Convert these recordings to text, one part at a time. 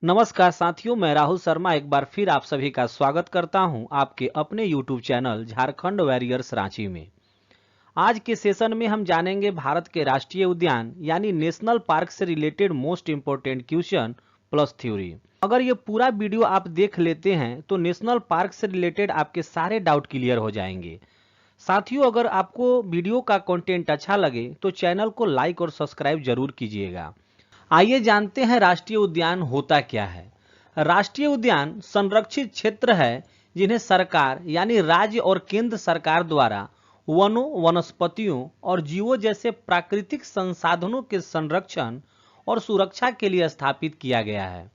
नमस्कार साथियों, मैं राहुल शर्मा एक बार फिर आप सभी का स्वागत करता हूं आपके अपने YouTube channel Jharkhand warriors Ranchi में। आज के सेशन में हम जानेंगे भारत के राष्ट्रीय उद्यान यानी नेशनल पार्क से related most important question plus theory. अगर ये पूरा वीडियो आप देख लेते हैं तो नेशनल पार्क से रिलेटेड आपके सारे डाउट क्लियर हो जाएंगे। साथियों, अगर आपको वीडियो का कंटेंट अच्छा लगे तो चैनल को लाइक और सब्सक्राइब जरूर कीजिएगा। आइए जानते हैं राष्ट्रीय उद्यान होता क्या है। राष्ट्रीय उद्यान संरक्षित क्षेत्र है जिन्हें सरकार यानी राज्य और केंद्र सरकार द्वारा वनों, वनस्पतियों और जीवों जैसे प्राकृतिक संसाधनों के संरक्षण और सुरक्षा के लिए स्थापित किया गया है।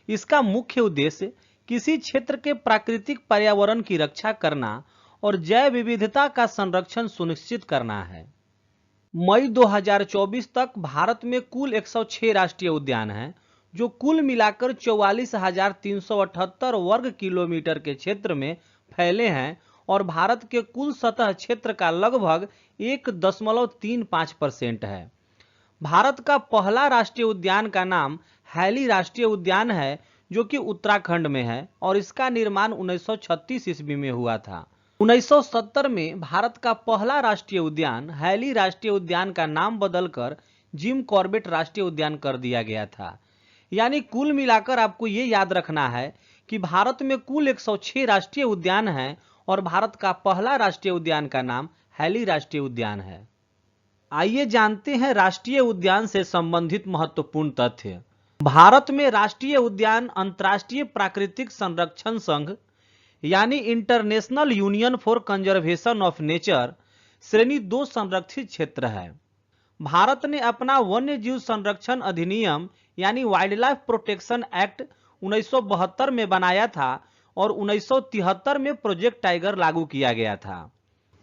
इसका मुख्य उद्देश्य किसी क्षेत्र के प्राकृतिक पर्यावरण की रक्षा करना और जैव विविधता का संरक्षण सुनिश्चित करना है। मई 2024 तक भारत में कुल 106 राष्ट्रीय उद्यान हैं, जो कुल मिलाकर 44,378 वर्ग किलोमीटर के क्षेत्र में फैले हैं और भारत के कुल सतह क्षेत्र का लगभग 1.35% है। भारत का पहला राष्ट्रीय उद्यान का नाम हैली राष्ट्रीय उद्यान है, जो कि उत्तराखंड में है और इसका निर्माण 1936 ईस्वी में हुआ था। 1970 में भारत का पहला राष्ट्रीय उद्यान हैली राष्ट्रीय उद्यान का नाम बदलकर जिम कॉर्बेट राष्ट्रीय उद्यान कर दिया गया था। यानी कुल मिलाकर आपको ये याद रखना है कि भारत में कुल 106 राष्ट्रीय उद्यान हैं और भारत का पहला राष्ट्रीय उद्यान का नाम हैली राष्ट्रीय उद्यान है। आइए जानते हैं राष्ट्रीय उद्यान से संबंधित महत्वपूर्ण तथ्य। भारत में राष्ट्रीय उद्यान अंतर्राष्ट्रीय प्राकृतिक संरक्षण संघ यानी international union for conservation of nature श्रेणी 2 संरक्षित क्षेत्र है। भारत ने अपना वन्य जीव संरक्षण अधिनियम यानी वाइल्ड लाइफ प्रोटेक्शन एक्ट 1972 में बनाया था और 1973 में प्रोजेक्ट टाइगर लागू किया गया था।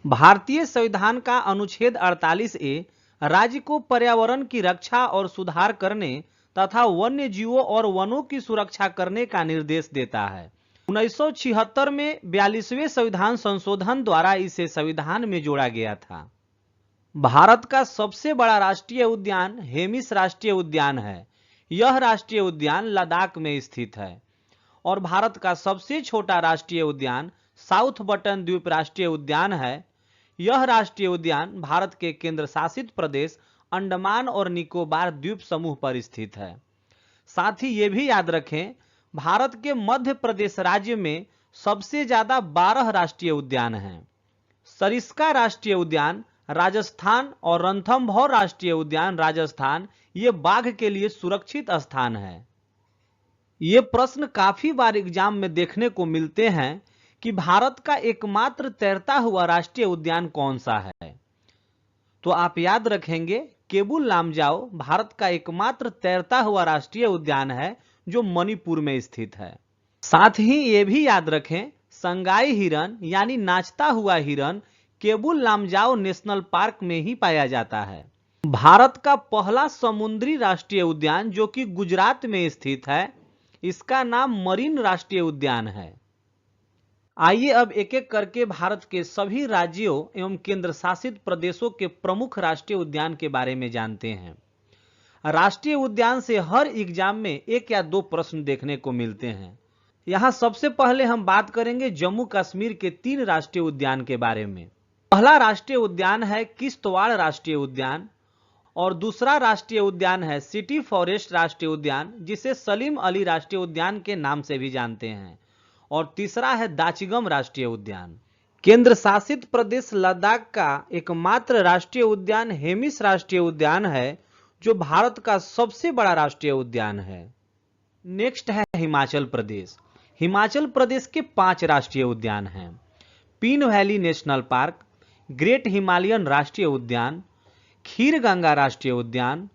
भारतीय संविधान का अनुच्छेद 48A राज्य को पर्यावरण की रक्षा और सुधार करने तथा वन्य जीवों और वनों की सुरक्षा करने का निर्देश देता है। 1976 में 42वें संविधान संशोधन द्वारा इसे संविधान में जोड़ा गया था। भारत का सबसे बड़ा राष्ट्रीय उद्यान हेमिस राष्ट्रीय उद्यान है। यह राष्ट्रीय उद्यान लद्दाख में स्थित है और भारत का सबसे छोटा राष्ट्रीय उद्यान साउथ बटन द्वीप राष्ट्रीय उद्यान है। यह राष्ट्रीय उद्यान भारत के केंद्र शासित प्रदेश अंडमान और निकोबार द्वीप समूह पर स्थित है। साथ ही ये भी याद रखें, भारत के मध्य प्रदेश राज्य में सबसे ज्यादा 12 राष्ट्रीय उद्यान हैं। सरिस्का राष्ट्रीय उद्यान राजस्थान और रणथंभौर राष्ट्रीय उद्यान राजस्थान ये बाघ के लिए सुरक्षित स्थान है। ये प्रश्न काफी बार एग्जाम में देखने को मिलते हैं कि भारत का एकमात्र तैरता हुआ राष्ट्रीय उद्यान कौन सा है। तो आप याद रखेंगे, केबुल लामजाओ भारत का एकमात्र तैरता हुआ राष्ट्रीय उद्यान है जो मणिपुर में स्थित है। साथ ही ये भी याद रखें, संगाई हिरन यानी नाचता हुआ हिरन केबुल लामजाओ नेशनल पार्क में ही पाया जाता है। भारत का पहला समुद्री राष्ट्रीय उद्यान जो कि गुजरात में स्थित है, इसका नाम मरीन राष्ट्रीय उद्यान है। आइए अब एक एक करके भारत के सभी राज्यों एवं केंद्र शासित प्रदेशों के प्रमुख राष्ट्रीय उद्यान के बारे में जानते हैं। राष्ट्रीय उद्यान से हर एग्जाम में 1 या 2 प्रश्न देखने को मिलते हैं। यहां सबसे पहले हम बात करेंगे जम्मू कश्मीर के 3 राष्ट्रीय उद्यान के बारे में। पहला राष्ट्रीय उद्यान है किश्तवाड़ राष्ट्रीय उद्यान और दूसरा राष्ट्रीय उद्यान है सिटी फॉरेस्ट राष्ट्रीय उद्यान, जिसे सलीम अली राष्ट्रीय उद्यान के नाम से भी जानते हैं, और तीसरा है दाचिगम राष्ट्रीय उद्यान। केंद्र शासित प्रदेश लद्दाख का एकमात्र राष्ट्रीय उद्यान हेमिस राष्ट्रीय उद्यान है, जो भारत का सबसे बड़ा राष्ट्रीय उद्यान है। नेक्स्ट है हिमाचल प्रदेश। हिमाचल प्रदेश के 5 राष्ट्रीय उद्यान हैं। Pin valley national park, great Himalayan राष्ट्रीय उद्यान, खीर गंगा राष्ट्रीय उद्यान,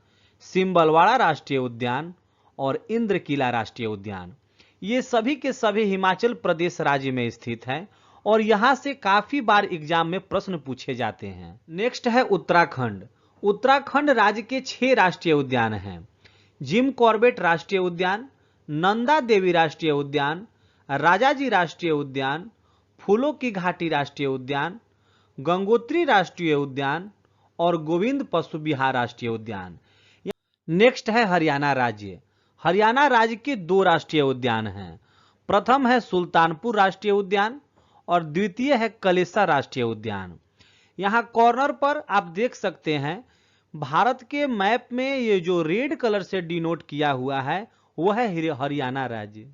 सिंबलवाड़ा राष्ट्रीय उद्यान और इंद्रकिला राष्ट्रीय उद्यान। ये सभी के सभी हिमाचल प्रदेश राज्य में स्थित हैं और यहां से काफी बार एग्जाम में प्रश्न पूछे जाते हैं। नेक्स्ट है उत्तराखंड। उत्तराखंड राज्य के 6 राष्ट्रीय उद्यान हैं। जिम कॉर्बेट राष्ट्रीय उद्यान, नंदा देवी राष्ट्रीय उद्यान, राजाजी राष्ट्रीय उद्यान, फूलों की घाटी राष्ट्रीय उद्यान, गंगोत्री राष्ट्रीय उद्यान और गोविंद पशु विहार राष्ट्रीय उद्यान। नेक्स्ट है हरियाणा राज्य। हरियाणा राज्य के 2 राष्ट्रीय उद्यान हैं। प्रथम है सुल्तानपुर राष्ट्रीय उद्यान और द्वितीय है कलेसा राष्ट्रीय उद्यान। यहाँ कॉर्नर पर आप देख सकते हैं, भारत के मैप में ये जो रेड कलर से डिनोट किया हुआ है वह है हरियाणा राज्य।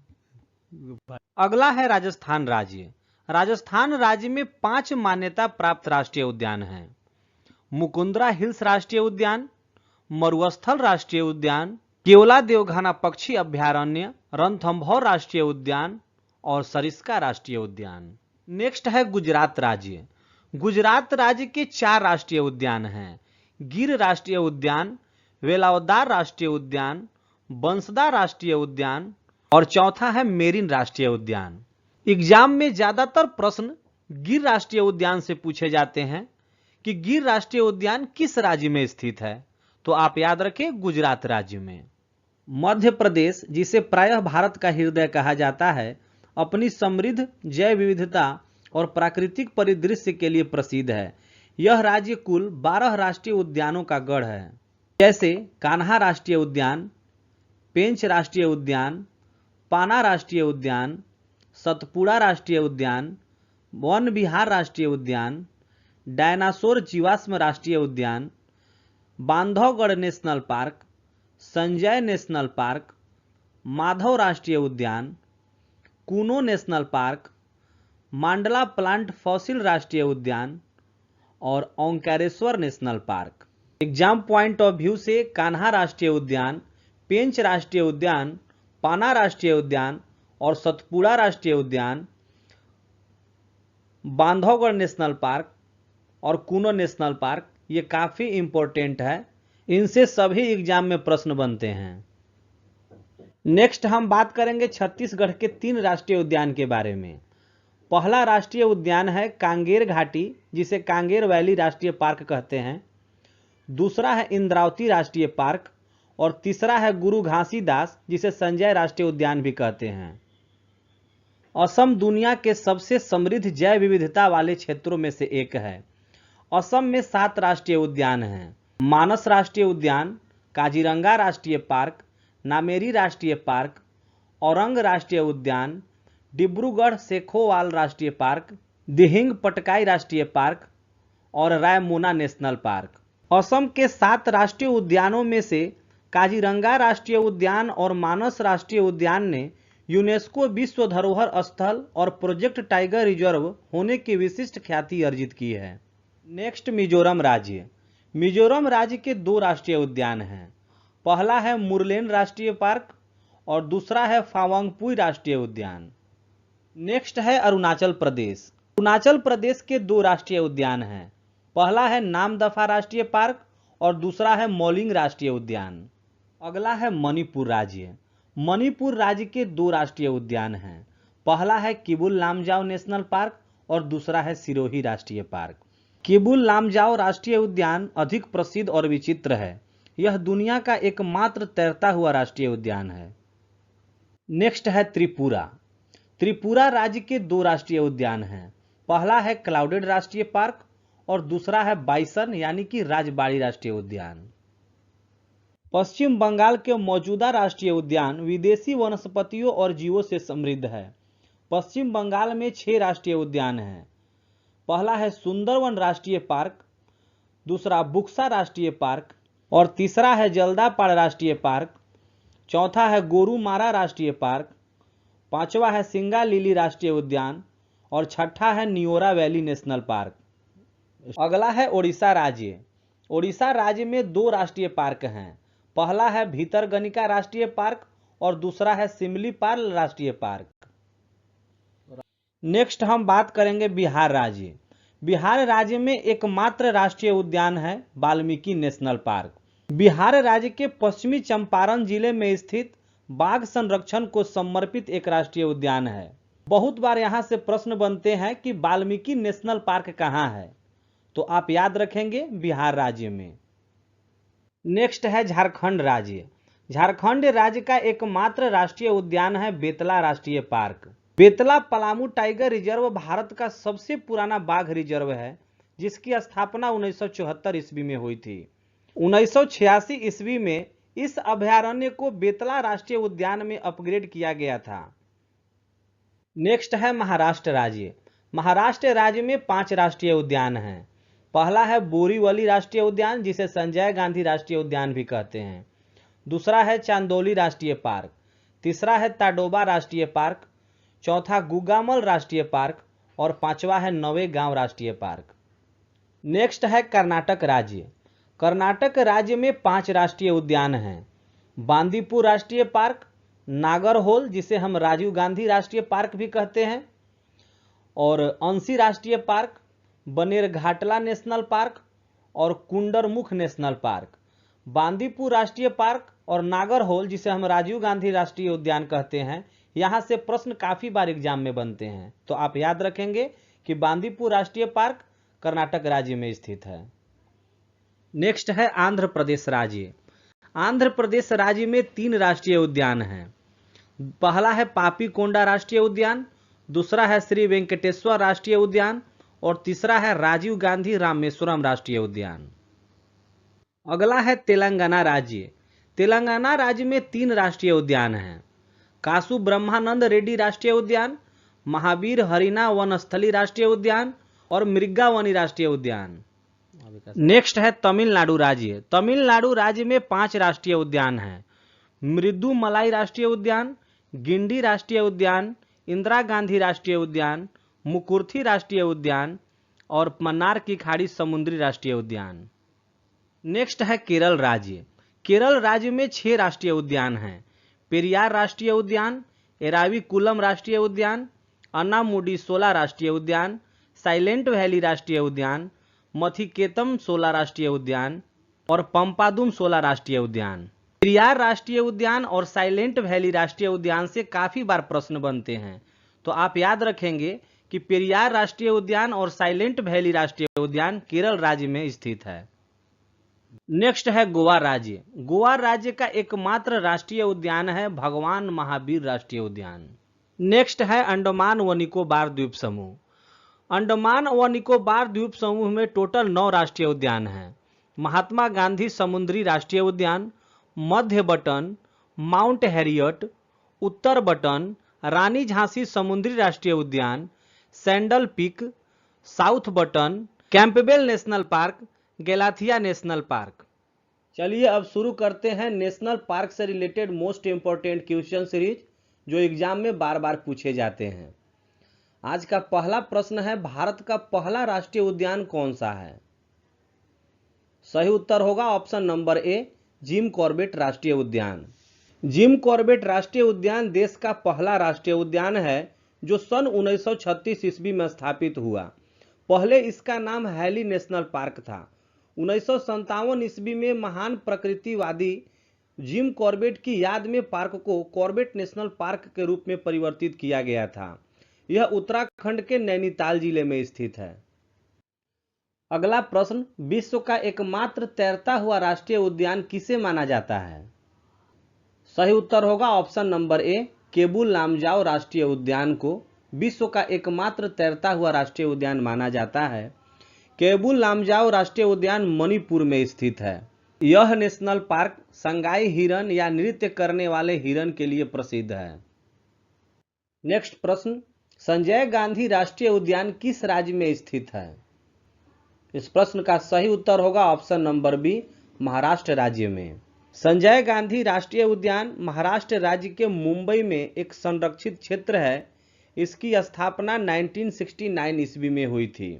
अगला है राजस्थान राज्य। राजस्थान राज्य में 5 मान्यता प्राप्त राष्ट्रीय उद्यान हैं। मुकुंदरा हिल्स राष्ट्रीय उद्यान, मरुस्थल राष्ट्रीय उद्यान, केवला देवघाना पक्षी अभयारण्य, रणथंभौर राष्ट्रीय उद्यान और सरिस्का राष्ट्रीय उद्यान। नेक्स्ट है गुजरात राज्य। गुजरात राज्य के 4 राष्ट्रीय उद्यान हैं। गिर राष्ट्रीय उद्यान, वेलावदार राष्ट्रीय उद्यान, बंसदा राष्ट्रीय उद्यान और चौथा है मेरिन राष्ट्रीय उद्यान। एग्जाम में ज्यादातर प्रश्न गिर राष्ट्रीय उद्यान से पूछे जाते हैं कि गिर राष्ट्रीय उद्यान किस राज्य में स्थित है, तो आप याद रखें गुजरात राज्य में। मध्य प्रदेश, जिसे प्रायः भारत का हृदय कहा जाता है, अपनी समृद्ध जैव विविधता और प्राकृतिक परिदृश्य के लिए प्रसिद्ध है। यह राज्य कुल 12 राष्ट्रीय उद्यानों का गढ़ है, जैसे कान्हा राष्ट्रीय उद्यान, पेंच राष्ट्रीय उद्यान, पाना राष्ट्रीय उद्यान, सतपुड़ा राष्ट्रीय उद्यान, वन विहार राष्ट्रीय उद्यान, डायनासोर जीवाश्म राष्ट्रीय उद्यान, Bandhavgarh national park, Sanjay national park, Madhav राष्ट्रीय उद्यान, कूनो नेशनल पार्क, मांडला प्लांट फॉसिल राष्ट्रीय उद्यान और Omkareshwar national park. Exam point of view से कान्हा राष्ट्रीय उद्यान, पेंच राष्ट्रीय उद्यान, पाना राष्ट्रीय उद्यान और सतपुड़ा राष्ट्रीय उद्यान, बांधवगढ़ नेशनल पार्क और कूनो नेशनल पार्क ये काफी इंपॉर्टेंट है, इनसे सभी एग्जाम में प्रश्न बनते हैं। नेक्स्ट हम बात करेंगे छत्तीसगढ़ के 3 राष्ट्रीय उद्यान के बारे में। पहला राष्ट्रीय उद्यान है कांगेर घाटी, जिसे कांगेर वैली राष्ट्रीय पार्क कहते हैं। दूसरा है इंद्रावती राष्ट्रीय पार्क और तीसरा है गुरु घासीदास, जिसे संजय राष्ट्रीय उद्यान भी कहते हैं। असम दुनिया के सबसे समृद्ध जैव विविधता वाले क्षेत्रों में से एक है। असम में 7 राष्ट्रीय उद्यान हैं। मानस राष्ट्रीय उद्यान, काजीरंगा राष्ट्रीय पार्क, नामेरी राष्ट्रीय पार्क, औरंग राष्ट्रीय उद्यान, डिब्रूगढ़ सेखोवाल राष्ट्रीय पार्क, दिहिंग पटकाई राष्ट्रीय पार्क और रायमोना नेशनल पार्क। असम के 7 राष्ट्रीय उद्यानों में से काजीरंगा राष्ट्रीय उद्यान और मानस राष्ट्रीय उद्यान ने यूनेस्को विश्व धरोहर स्थल और प्रोजेक्ट टाइगर रिजर्व होने की विशिष्ट ख्याति अर्जित की है। नेक्स्ट मिजोरम राज्य। मिजोरम राज्य के 2 राष्ट्रीय उद्यान हैं। पहला है मुरलेन राष्ट्रीय पार्क और दूसरा है फावंगपुई राष्ट्रीय उद्यान। नेक्स्ट है अरुणाचल प्रदेश। अरुणाचल प्रदेश के 2 राष्ट्रीय उद्यान हैं। पहला है नामदफा राष्ट्रीय पार्क और दूसरा है मौलिंग राष्ट्रीय उद्यान। अगला है मणिपुर राज्य। मणिपुर राज्य के 2 राष्ट्रीय उद्यान हैं। पहला है किबुल लामजाओ नेशनल पार्क और दूसरा है सिरोही राष्ट्रीय पार्क। किबुल लामजाओ राष्ट्रीय उद्यान अधिक प्रसिद्ध और विचित्र है। यह दुनिया का एकमात्र तैरता हुआ राष्ट्रीय उद्यान है। नेक्स्ट है त्रिपुरा। त्रिपुरा राज्य के 2 राष्ट्रीय उद्यान हैं। पहला है क्लाउडेड राष्ट्रीय पार्क और दूसरा है बाइसन यानी कि राजबाड़ी राष्ट्रीय उद्यान। पश्चिम बंगाल के मौजूदा राष्ट्रीय उद्यान विदेशी वनस्पतियों और जीवों से समृद्ध है। पश्चिम बंगाल में 6 राष्ट्रीय उद्यान हैं। पहला है सुंदरवन राष्ट्रीय पार्क, दूसरा बुक्सा राष्ट्रीय पार्क और तीसरा है जल्दापाड़ राष्ट्रीय पार्क। चौथा है गोरुमारा राष्ट्रीय पार्क, पांचवा है सिंगा लिली राष्ट्रीय उद्यान और छठा है नियोरा वैली नेशनल पार्क। अगला है ओडिशा राज्य। ओडिशा राज्य में 2 राष्ट्रीय पार्क हैं। पहला है भीतरगनिका राष्ट्रीय पार्क और दूसरा है सिमलीपाल राष्ट्रीय पार्क। नेक्स्ट हम बात करेंगे बिहार राज्य। बिहार राज्य में एकमात्र राष्ट्रीय उद्यान है वाल्मीकि नेशनल पार्क। बिहार राज्य के पश्चिमी चंपारण जिले में स्थित बाघ संरक्षण को समर्पित एक राष्ट्रीय उद्यान है। बहुत बार यहां से प्रश्न बनते हैं कि वाल्मीकि नेशनल पार्क कहां है, तो आप याद रखेंगे बिहार राज्य में। नेक्स्ट है झारखंड राज्य। झारखंड राज्य का एकमात्र राष्ट्रीय उद्यान है बेतला राष्ट्रीय park. Betla Palamu tiger reserve Bharat का सबसे पुराना बाघ रिजर्व है, जिसकी स्थापना 1974 ईस्वी में हुई थी। 1986 ईस्वी में इस अभयारण्य को बेतला राष्ट्रीय उद्यान में अपग्रेड किया गया था। नेक्स्ट है महाराष्ट्र राज्य। महाराष्ट्र राज्य में 5 राष्ट्रीय उद्यान हैं। पहला है बोरीवली राष्ट्रीय उद्यान, जिसे संजय गांधी राष्ट्रीय उद्यान भी कहते हैं। दूसरा है चांदोली राष्ट्रीय पार्क। तीसरा है ताडोबा राष्ट्रीय पार्क। चौथा गुगामल राष्ट्रीय पार्क और पांचवा है नवेगांव राष्ट्रीय पार्क। नेक्स्ट है कर्नाटक राज्य। कर्नाटक राज्य में 5 राष्ट्रीय उद्यान हैं। बांदीपुर राष्ट्रीय पार्क, नागरहोल जिसे हम राजीव गांधी राष्ट्रीय पार्क भी कहते हैं, और अंशी राष्ट्रीय पार्क, बनेरघाटला नेशनल पार्क और कुंडरमुख नेशनल पार्क। बांदीपुर राष्ट्रीय पार्क और नागरहोल जिसे हम राजीव गांधी राष्ट्रीय उद्यान कहते हैं, यहां से प्रश्न काफी बार एग्जाम में बनते हैं, तो आप याद रखेंगे कि बांदीपुर राष्ट्रीय पार्क कर्नाटक राज्य में स्थित है। नेक्स्ट है आंध्र प्रदेश राज्य। आंध्र प्रदेश राज्य में 3 राष्ट्रीय उद्यान हैं। पहला है पापीकोंडा राष्ट्रीय उद्यान, दूसरा है श्री वेंकटेश्वर राष्ट्रीय उद्यान और तीसरा है राजीव गांधी रामेश्वरम राष्ट्रीय उद्यान। अगला है तेलंगाना राज्य। तेलंगाना राज्य में 3 राष्ट्रीय उद्यान हैं। कासु ब्रह्मानंद रेड्डी राष्ट्रीय उद्यान, महावीर हरिना वनस्थली राष्ट्रीय उद्यान और मृगावनी राष्ट्रीय उद्यान। नेक्स्ट है तमिलनाडु राज्य। तमिलनाडु राज्य में 5 राष्ट्रीय उद्यान हैं। मृदुमलाई राष्ट्रीय उद्यान, गिंडी राष्ट्रीय उद्यान, इंदिरा गांधी राष्ट्रीय उद्यान, मुकुर्थी राष्ट्रीय उद्यान और मन्नार की खाड़ी समुद्री राष्ट्रीय उद्यान। नेक्स्ट है केरल राज्य। केरल राज्य में 6 राष्ट्रीय उद्यान हैं। पेरियार राष्ट्रीय उद्यान, एराविकुलम राष्ट्रीय उद्यान, अन्नामुडी-शोला राष्ट्रीय उद्यान, साइलेंट वैली राष्ट्रीय उद्यान, मथिकेतम-शोला राष्ट्रीय उद्यान और पंपादुम-शोला राष्ट्रीय उद्यान। पेरियार राष्ट्रीय उद्यान और साइलेंट वैली राष्ट्रीय उद्यान से काफी बार प्रश्न बनते हैं, तो आप याद रखेंगे कि पेरियार राष्ट्रीय उद्यान और साइलेंट वैली राष्ट्रीय उद्यान केरल राज्य में स्थित है। नेक्स्ट है गोवा राज्य। गोवा राज्य का एकमात्र राष्ट्रीय उद्यान है भगवान महावीर राष्ट्रीय उद्यान। नेक्स्ट है अंडमान व निकोबार द्वीप समूह। अंडमान व निकोबार द्वीप समूह में टोटल 9 राष्ट्रीय उद्यान हैं। महात्मा गांधी समुद्री राष्ट्रीय उद्यान, मध्य बटन, माउंट हैरियट, उत्तर बटन, रानी झांसी समुद्री राष्ट्रीय उद्यान, saddle peak, south Button, Campbell national park, Galathea national park. चलिए अब शुरू करते हैं नेशनल पार्क से related most important question series, जो एग्जाम में बार बार पूछे जाते हैं। आज का पहला प्रश्न है, भारत का पहला राष्ट्रीय उद्यान कौन सा है? सही उत्तर होगा ऑप्शन नंबर ए, जिम कॉर्बेट राष्ट्रीय उद्यान। जिम कॉर्बेट राष्ट्रीय उद्यान देश का पहला राष्ट्रीय उद्यान है जो सन 1936 ईस्वी में स्थापित हुआ। पहले इसका नाम हैली नेशनल पार्क था। 1957 ईस्वी में महान प्रकृतिवादी जिम कॉर्बेट की याद में पार्क को कॉर्बेट नेशनल पार्क के रूप में परिवर्तित किया गया था। यह उत्तराखंड के नैनीताल जिले में स्थित है। अगला प्रश्न, विश्व का एकमात्र तैरता हुआ राष्ट्रीय उद्यान किसे माना जाता है? सही उत्तर होगा option number A, Keibul Lamjao राष्ट्रीय उद्यान को विश्व का एकमात्र तैरता हुआ राष्ट्रीय उद्यान माना जाता है। केबुल लामजाओ राष्ट्रीय उद्यान मणिपुर में स्थित है। यह नेशनल पार्क संगाई हिरन या नृत्य करने वाले हिरन के लिए प्रसिद्ध है। नेक्स्ट प्रश्न, संजय गांधी राष्ट्रीय उद्यान किस राज्य में स्थित है? इस प्रश्न का सही उत्तर होगा ऑप्शन नंबर बी, महाराष्ट्र राज्य में। संजय गांधी राष्ट्रीय उद्यान महाराष्ट्र राज्य के मुंबई में एक संरक्षित क्षेत्र है। इसकी स्थापना 1969 ईस्वी में हुई थी।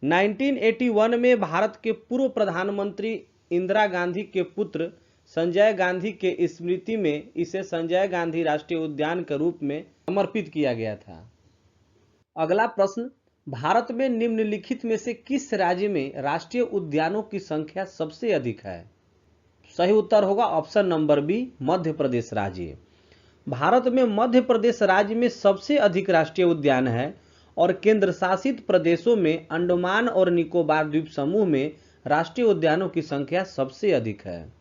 1981 में भारत के पूर्व प्रधानमंत्री इंदिरा गांधी के पुत्र संजय गांधी के स्मृति में इसे संजय गांधी राष्ट्रीय उद्यान के रूप में समर्पित किया गया था। अगला प्रश्न, भारत में निम्नलिखित में से किस राज्य में राष्ट्रीय उद्यानों की संख्या सबसे अधिक है? सही उत्तर होगा option number B, Madhya Pradesh राज्य। भारत में मध्य प्रदेश राज्य में सबसे अधिक राष्ट्रीय उद्यान है और केंद्र शासित प्रदेशों में अंडमान और निकोबार द्वीप समूह में राष्ट्रीय उद्यानों की संख्या सबसे अधिक है।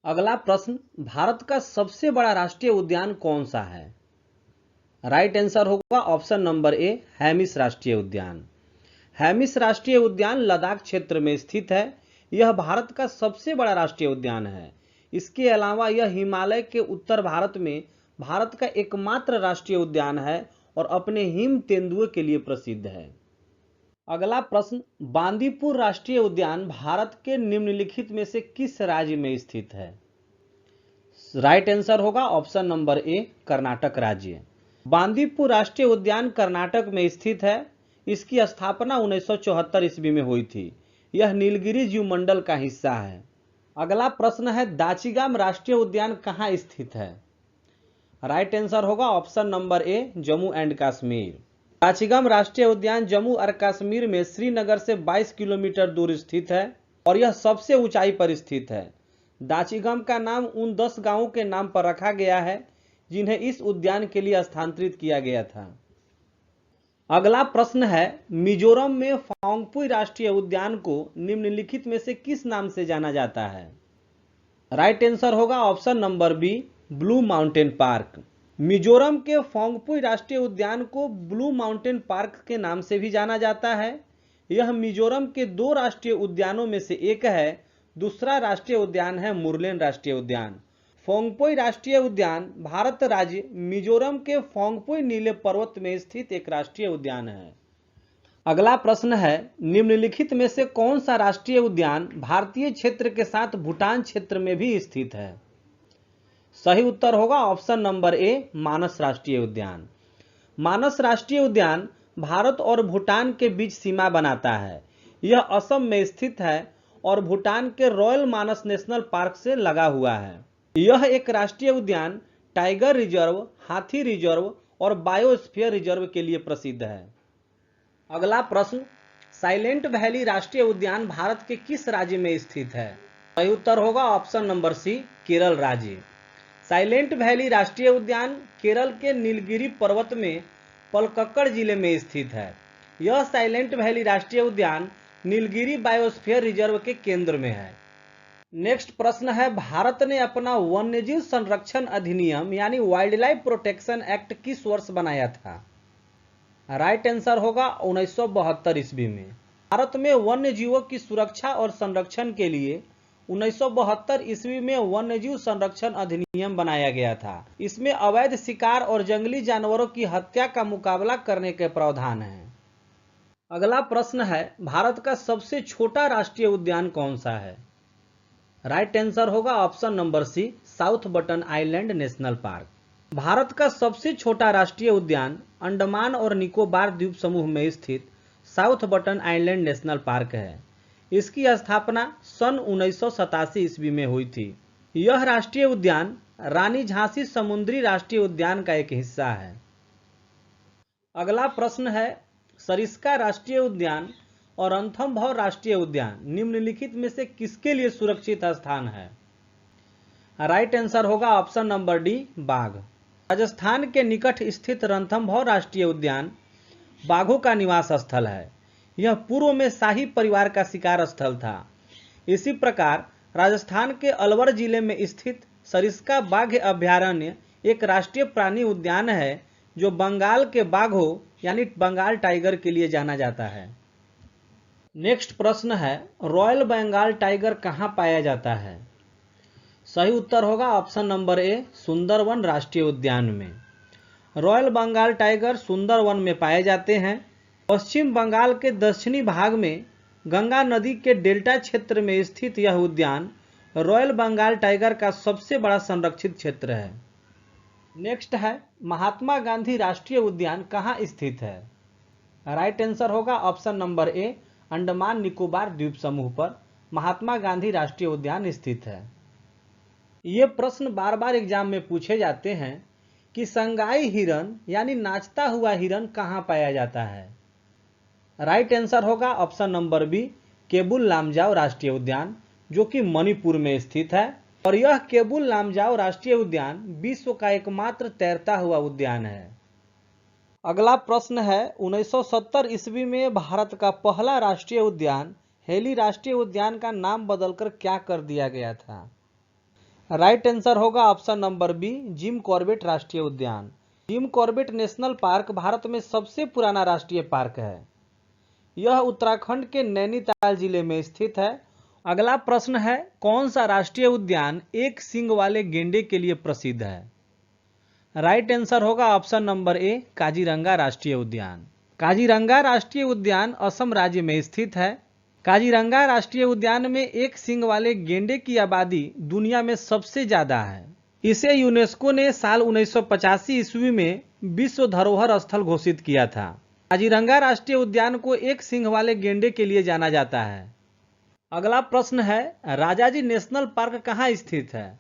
अगला प्रश्न, भारत का सबसे बड़ा राष्ट्रीय उद्यान कौन सा है? राइट आंसर होगा ऑप्शन नंबर ए, हैमिस राष्ट्रीय उद्यान। हैमिस राष्ट्रीय उद्यान लद्दाख क्षेत्र में स्थित है। यह भारत का सबसे बड़ा राष्ट्रीय उद्यान है। इसके अलावा यह हिमालय के उत्तर भारत में भारत का एकमात्र राष्ट्रीय उद्यान है और अपने हिम तेंदुए के लिए प्रसिद्ध है। अगला प्रश्न, बांदीपुर राष्ट्रीय उद्यान भारत के निम्नलिखित में से किस राज्य में स्थित है? राइट आंसर होगा ऑप्शन नंबर ए, कर्नाटक राज्य। बांदीपुर राष्ट्रीय उद्यान कर्नाटक में स्थित है। इसकी स्थापना 1974 ईस्वी में हुई थी। यह नीलगिरी जीव मंडल का हिस्सा है। अगला प्रश्न है, दाचिगाम राष्ट्रीय उद्यान कहाँ स्थित है? राइट आंसर होगा option number A, Jammu and Kashmir. Dachigam राष्ट्रीय उद्यान जम्मू और कश्मीर में श्रीनगर से 22 किलोमीटर दूर स्थित है और यह सबसे ऊंचाई पर स्थित है। दाचिगाम का नाम उन 10 गांवों के नाम पर रखा गया है जिन्हें इस उद्यान के लिए स्थानांतरित किया गया था। अगला प्रश्न है, मिजोरम में फांगपुई राष्ट्रीय उद्यान को निम्नलिखित में से किस नाम से जाना जाता है? राइट आंसर होगा option number B, blue mountain park. Mizoram के फांगपुई राष्ट्रीय उद्यान को ब्लू माउंटेन पार्क के नाम से भी जाना जाता है। यह मिजोरम के 2 राष्ट्रीय उद्यानों में से एक है। दूसरा राष्ट्रीय उद्यान है मुरलेन राष्ट्रीय उद्यान। फांगपुई राष्ट्रीय उद्यान भारत राज्य मिजोरम के फांगपुई नीले पर्वत में स्थित एक राष्ट्रीय उद्यान है। अगला प्रश्न है, निम्नलिखित में से कौन सा राष्ट्रीय उद्यान भारतीय क्षेत्र के साथ भूटान क्षेत्र में भी स्थित है? सही उत्तर होगा ऑप्शन नंबर ए, मानस राष्ट्रीय उद्यान। मानस राष्ट्रीय उद्यान भारत और भूटान के बीच सीमा बनाता है। यह असम में स्थित है और भूटान के रॉयल मानस नेशनल पार्क से लगा हुआ है। यह एक राष्ट्रीय उद्यान टाइगर रिजर्व, हाथी रिजर्व और बायोस्फीयर रिजर्व के लिए प्रसिद्ध है। अगला प्रश्न, साइलेंट वैली राष्ट्रीय उद्यान भारत के किस राज्य में स्थित है? सही उत्तर होगा ऑप्शन नंबर सी, केरल राज्य। साइलेंट वैली राष्ट्रीय उद्यान केरल के नीलगिरी पर्वत में पलक्कड़ जिले में स्थित है। यह साइलेंट वैली राष्ट्रीय उद्यान नीलगिरी बायोस्फीयर रिजर्व के केंद्र में है। नेक्स्ट प्रश्न है, भारत ने अपना वन्यजीव संरक्षण अधिनियम यानी वाइल्ड लाइफ प्रोटेक्शन एक्ट किस वर्ष बनाया था? राइट आंसर होगा 1972 ईस्वी में। भारत में वन्य जीवों की सुरक्षा और संरक्षण के लिए 1972 ईस्वी में वन्यजीव संरक्षण अधिनियम बनाया गया था। इसमें अवैध शिकार और जंगली जानवरों की हत्या का मुकाबला करने के प्रावधान हैं। अगला प्रश्न है, भारत का सबसे छोटा राष्ट्रीय उद्यान कौन सा है? राइट आंसर होगा option number C, south button island national park. Bharat का सबसे छोटा राष्ट्रीय उद्यान अंडमान और निकोबार द्वीप समूह में स्थित south button island national park है। इसकी स्थापना सन 1987 ईस्वी में हुई थी। यह राष्ट्रीय उद्यान रानी झांसी समुद्री राष्ट्रीय उद्यान का एक हिस्सा है। अगला प्रश्न है, सरिस्का राष्ट्रीय उद्यान और रणथंभौर राष्ट्रीय उद्यान निम्नलिखित में से किसके लिए सुरक्षित स्थान है? राइट आंसर होगा ऑप्शन नंबर डी, बाघ। राजस्थान के निकट स्थित रणथंभौर राष्ट्रीय उद्यान बाघों का निवास स्थल है। यह पूर्व में शाही परिवार का शिकार स्थल था। इसी प्रकार राजस्थान के अलवर जिले में स्थित सरिस्का बाघ अभयारण्य एक राष्ट्रीय प्राणी उद्यान है जो बंगाल के बाघों यानी बंगाल टाइगर के लिए जाना जाता है। नेक्स्ट प्रश्न है, रॉयल बंगाल टाइगर कहां पाया जाता है? सही उत्तर होगा ऑप्शन नंबर ए, सुंदरवन राष्ट्रीय उद्यान में। रॉयल बंगाल टाइगर सुंदरवन में पाए जाते हैं। पश्चिम बंगाल के दक्षिणी भाग में गंगा नदी के डेल्टा क्षेत्र में स्थित यह उद्यान रॉयल बंगाल टाइगर का सबसे बड़ा संरक्षित क्षेत्र है। नेक्स्ट है, महात्मा गांधी राष्ट्रीय उद्यान कहां स्थित है? राइट आंसर होगा ऑप्शन नंबर ए, अंडमान निकोबार द्वीप समूह पर महात्मा गांधी राष्ट्रीय उद्यान स्थित है। ये प्रश्न बार बार एग्जाम में पूछे जाते हैं कि संगाई हिरन यानी नाचता हुआ हिरन कहां पाया जाता है? राइट आंसर होगा option number B, Keibul Lamjao राष्ट्रीय उद्यान जो कि मणिपुर में स्थित है और यह केबुल लामजाओ राष्ट्रीय उद्यान विश्व का एकमात्र तैरता हुआ उद्यान है। अगला प्रश्न है, 1970 ईस्वी में भारत का पहला राष्ट्रीय उद्यान हेली राष्ट्रीय उद्यान का नाम बदलकर क्या कर दिया गया था? राइट आंसर होगा option number B, Jim Corbett राष्ट्रीय उद्यान। Jim Corbett national park Bharat में सबसे पुराना राष्ट्रीय पार्क है। यह उत्तराखंड के नैनीताल जिले में स्थित है अगला प्रश्न है, कौन सा राष्ट्रीय उद्यान एक सींग वाले गेंडे के लिए प्रसिद्ध है? राइट आंसर होगा ऑप्शन नंबर ए, काजीरंगा राष्ट्रीय उद्यान। काजीरंगा राष्ट्रीय उद्यान असम राज्य में स्थित है। काजीरंगा राष्ट्रीय उद्यान में एक सींग वाले गेंडे की आबादी दुनिया में सबसे ज्यादा है। इसे यूनेस्को ने साल 1985 ईस्वी में विश्व धरोहर स्थल घोषित किया था। काजीरंगा राष्ट्रीय उद्यान को एक सींग वाले गेंडे के लिए जाना जाता है। अगला प्रश्न है, राजाजी नेशनल पार्क कहाँ स्थित है?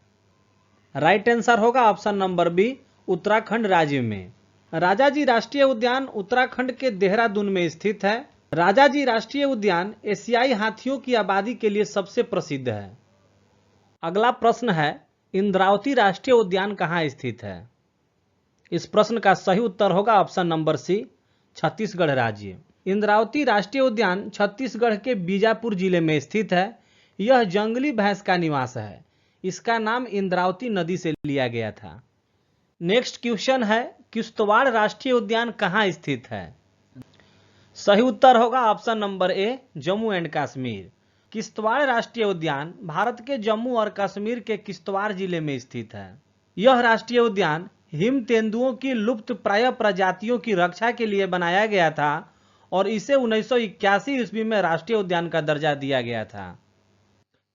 राइट आंसर होगा ऑप्शन नंबर बी, उत्तराखंड राज्य में। राजाजी राष्ट्रीय उद्यान उत्तराखंड के देहरादून में स्थित है। राजाजी राष्ट्रीय उद्यान एशियाई हाथियों की आबादी के लिए सबसे प्रसिद्ध है। अगला प्रश्न है, इंद्रावती राष्ट्रीय उद्यान कहाँ स्थित है? इस प्रश्न का सही उत्तर होगा ऑप्शन नंबर सी, छत्तीसगढ़ राज्य। इंद्रावती राष्ट्रीय उद्यान छत्तीसगढ़ के बीजापुर जिले में स्थित है। यह जंगली भैंस का निवास है। इसका नाम इंद्रावती नदी से लिया गया था। नेक्स्ट क्वेश्चन है, किश्तवाड़ राष्ट्रीय उद्यान कहाँ स्थित है? सही उत्तर होगा option number A, Jammu and Kashmir. Kishtwar राष्ट्रीय उद्यान भारत के जम्मू और कश्मीर के किश्तवाड़ जिले में स्थित है। यह राष्ट्रीय उद्यान हिम तेंदुओं की लुप्त प्राय प्रजातियों की रक्षा के लिए बनाया गया था और इसे 1981 ईस्वी में राष्ट्रीय उद्यान का दर्जा दिया गया था।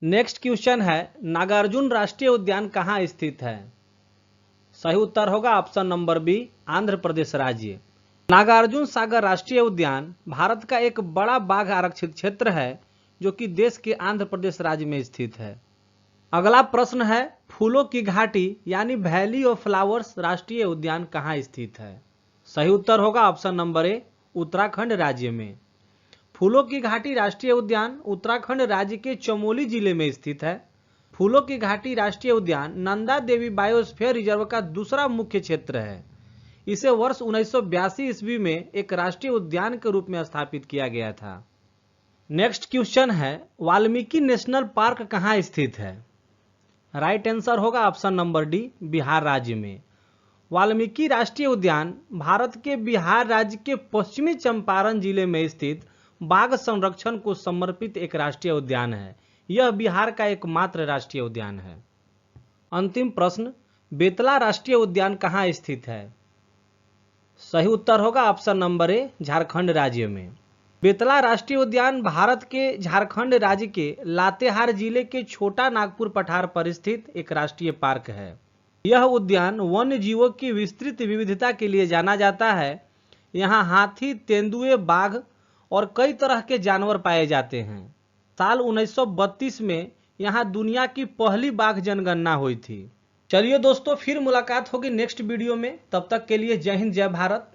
नेक्स्ट क्वेश्चन है, नागार्जुन राष्ट्रीय उद्यान कहाँ स्थित है? सही उत्तर होगा option number B, Andhra Pradesh राज्य। नागार्जुन सागर राष्ट्रीय उद्यान भारत का एक बड़ा बाघ आरक्षित क्षेत्र है जो कि देश के आंध्र प्रदेश राज्य में स्थित है। अगला प्रश्न है, फूलों की घाटी यानी वैली ऑफ फ्लावर्स राष्ट्रीय उद्यान कहाँ स्थित है? सही उत्तर होगा ऑप्शन नंबर ए, उत्तराखंड राज्य में। फूलों की घाटी राष्ट्रीय उद्यान उत्तराखंड राज्य के चमोली जिले में स्थित है। फूलों की घाटी राष्ट्रीय उद्यान नंदा देवी बायोस्फीयर रिजर्व का दूसरा मुख्य क्षेत्र है। इसे वर्ष 1982 ईस्वी में एक राष्ट्रीय उद्यान के रूप में स्थापित किया गया था। नेक्स्ट क्वेश्चन है, वाल्मीकि नेशनल पार्क कहाँ स्थित है? राइट आंसर होगा ऑप्शन नंबर डी, बिहार राज्य में। वाल्मीकि राष्ट्रीय उद्यान भारत के बिहार राज्य के पश्चिमी चंपारण जिले में स्थित बाघ संरक्षण को समर्पित एक राष्ट्रीय उद्यान है। यह बिहार का एकमात्र राष्ट्रीय उद्यान है। अंतिम प्रश्न, बेतला राष्ट्रीय उद्यान कहाँ स्थित है? सही उत्तर होगा ऑप्शन नंबर ए, झारखंड राज्य में। बेतला राष्ट्रीय उद्यान भारत के झारखंड राज्य के लातेहार जिले के छोटा नागपुर पठार पर स्थित एक राष्ट्रीय पार्क है। यह उद्यान वन्य जीवों की विस्तृत विविधता के लिए जाना जाता है। यहाँ हाथी, तेंदुए, बाघ और कई तरह के जानवर पाए जाते हैं। साल 1932 में यहाँ दुनिया की पहली बाघ जनगणना हुई थी। चलिए दोस्तों, फिर मुलाकात होगी नेक्स्ट वीडियो में। तब तक के लिए जय हिंद, जय भारत।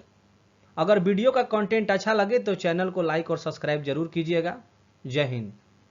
अगर वीडियो का कंटेंट अच्छा लगे तो चैनल को लाइक और सब्सक्राइब जरूर कीजिएगा। जय हिंद।